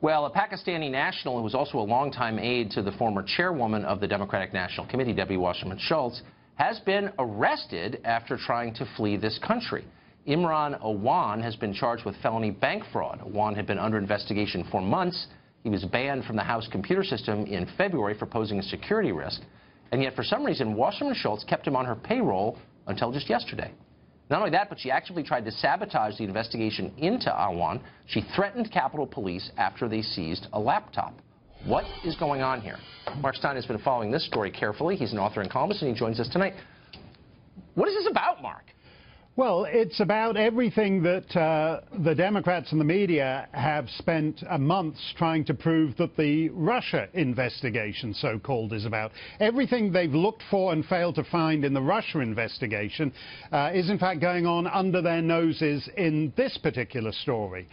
Well, a Pakistani national who was also a longtime aide to the former chairwoman of the Democratic National Committee, Debbie Wasserman Schultz, has been arrested after trying to flee this country. Imran Awan has been charged with felony bank fraud. Awan had been under investigation for months. He was banned from the House computer system in February for posing a security risk. And yet, for some reason, Wasserman Schultz kept him on her payroll until just yesterday. Not only that, but she actively tried to sabotage the investigation into Awan. She threatened Capitol Police after they seized a laptop. What is going on here? Mark Steyn has been following this story carefully. He's an author and columnist, and he joins us tonight. What is this about, Mark? Well, it's about everything that the Democrats and the media have spent months trying to prove that the Russia investigation, so-called, is about. Everything they've looked for and failed to find in the Russia investigation is, in fact, going on under their noses in this particular story.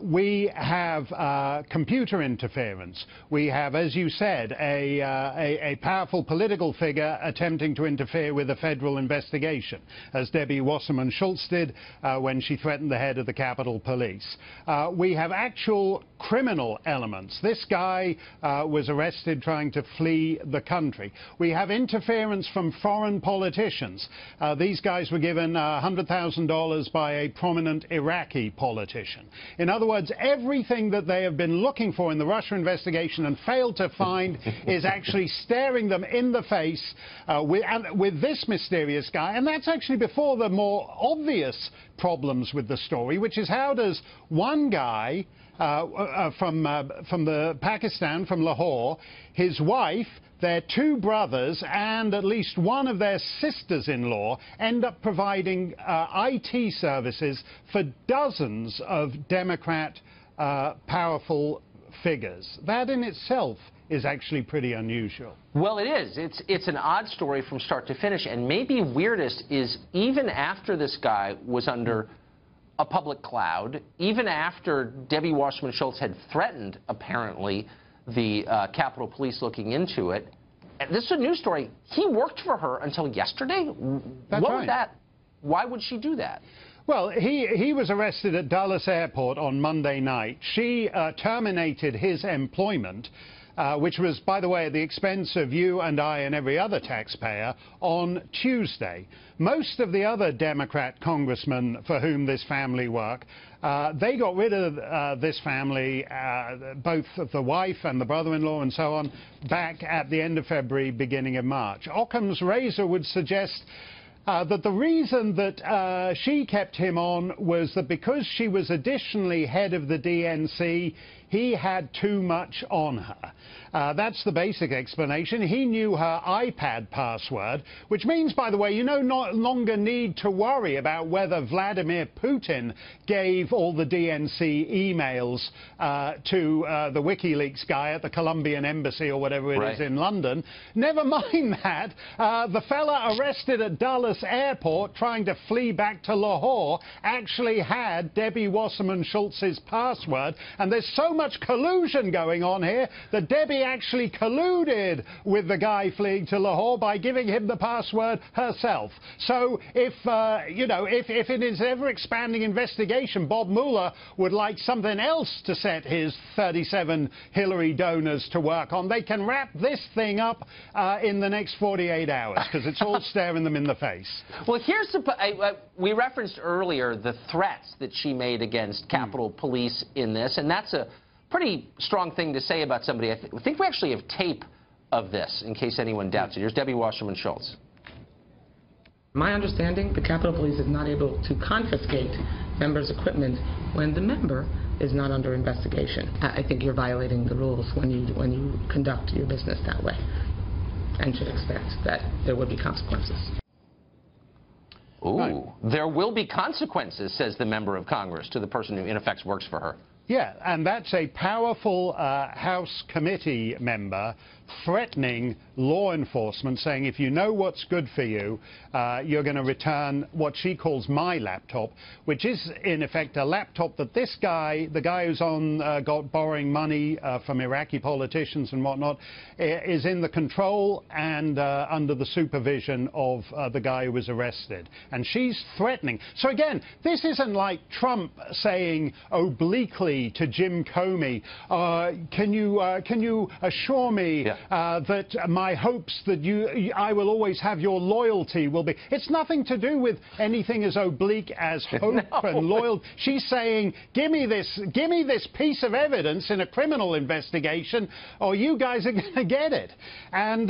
We have computer interference. We have, as you said, a powerful political figure attempting to interfere with a federal investigation, as Debbie Wasserman Schultz did when she threatened the head of the Capitol Police. We have actual criminal elements. This guy was arrested trying to flee the country. We have interference from foreign politicians. These guys were given $100,000 by a prominent Iraqi politician. In other words, everything that they have been looking for in the Russia investigation and failed to find is actually staring them in the face with this mysterious guy. And that's actually before the more obvious problems with the story, which is how does one guy from Pakistan, from Lahore, his wife, their two brothers, and at least one of their sisters-in-law end up providing IT services for dozens of Democrat powerful figures. That in itself is actually pretty unusual. Well, it is. It's an odd story from start to finish, and maybe weirdest is even after this guy was under a public cloud, even after Debbie Wasserman Schultz had threatened, apparently, the Capitol Police looking into it. This is a news story. He worked for her until yesterday? That's what right. was that? Why would she do that? Well, he was arrested at Dulles Airport on Monday night. She terminated his employment, which was, by the way, at the expense of you and I and every other taxpayer, on Tuesday. Most of the other Democrat congressmen for whom this family work, they got rid of this family, both the wife and the brother-in-law and so on, back at the end of February, beginning of March. Occam's razor would suggest that the reason that she kept him on was that because she was additionally head of the DNC, he had too much on her. That's the basic explanation. He knew her iPad password, which means, by the way, you no longer need to worry about whether Vladimir Putin gave all the DNC emails to the WikiLeaks guy at the Colombian embassy or whatever it is in London. Never mind that. The fella arrested at Dulles Airport trying to flee back to Lahore actually had Debbie Wasserman Schultz's password, and there's so much collusion going on here that Debbie actually colluded with the guy fleeing to Lahore by giving him the password herself. So if, if in his ever-expanding investigation, Bob Mueller would like something else to set his 37 Hillary donors to work on, they can wrap this thing up in the next 48 hours, because it's all staring them in the face. Well, here's the... we referenced earlier the threats that she made against Capitol Police in this, and that's a pretty strong thing to say about somebody. I think we actually have tape of this, in case anyone doubts it. Here's Debbie Wasserman Schultz. My understanding, the Capitol Police is not able to confiscate members' equipment when the member is not under investigation. I think you're violating the rules when you conduct your business that way, and should expect that there will be consequences. Ooh, right. There will be consequences, says the member of Congress to the person who, in effect, works for her. Yeah, and that's a powerful House committee member threatening law enforcement, saying if you know what's good for you, you're going to return what she calls my laptop, which is in effect a laptop that this guy, the guy who's got borrowing money from Iraqi politicians and whatnot, is in the control and under the supervision of the guy who was arrested. And she's threatening. So again, this isn't like Trump saying obliquely to Jim Comey, can you assure me that my hopes that I will always have your loyalty will be. It's nothing to do with anything as oblique as hope and loyalty. She's saying, give me this piece of evidence in a criminal investigation, or you guys are going to get it. And,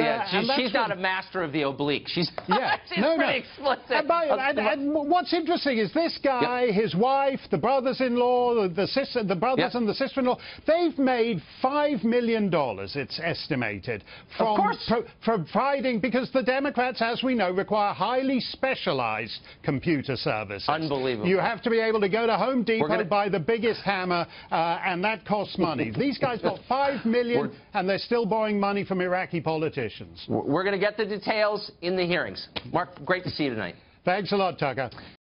she's not a master of the oblique. She's pretty explicit. And what's interesting is this guy, his wife, the brothers-in-law, the brothers and the sister-in-law, they've made $5 million, it's estimated, from providing, because the Democrats, as we know, require highly specialized computer services. Unbelievable. You have to be able to go to Home Depot, buy the biggest hammer, and that costs money. These guys got $5 million, and they're still borrowing money from Iraqi politicians. We're going to get the details in the hearings. Mark, great to see you tonight. Thanks a lot, Tucker.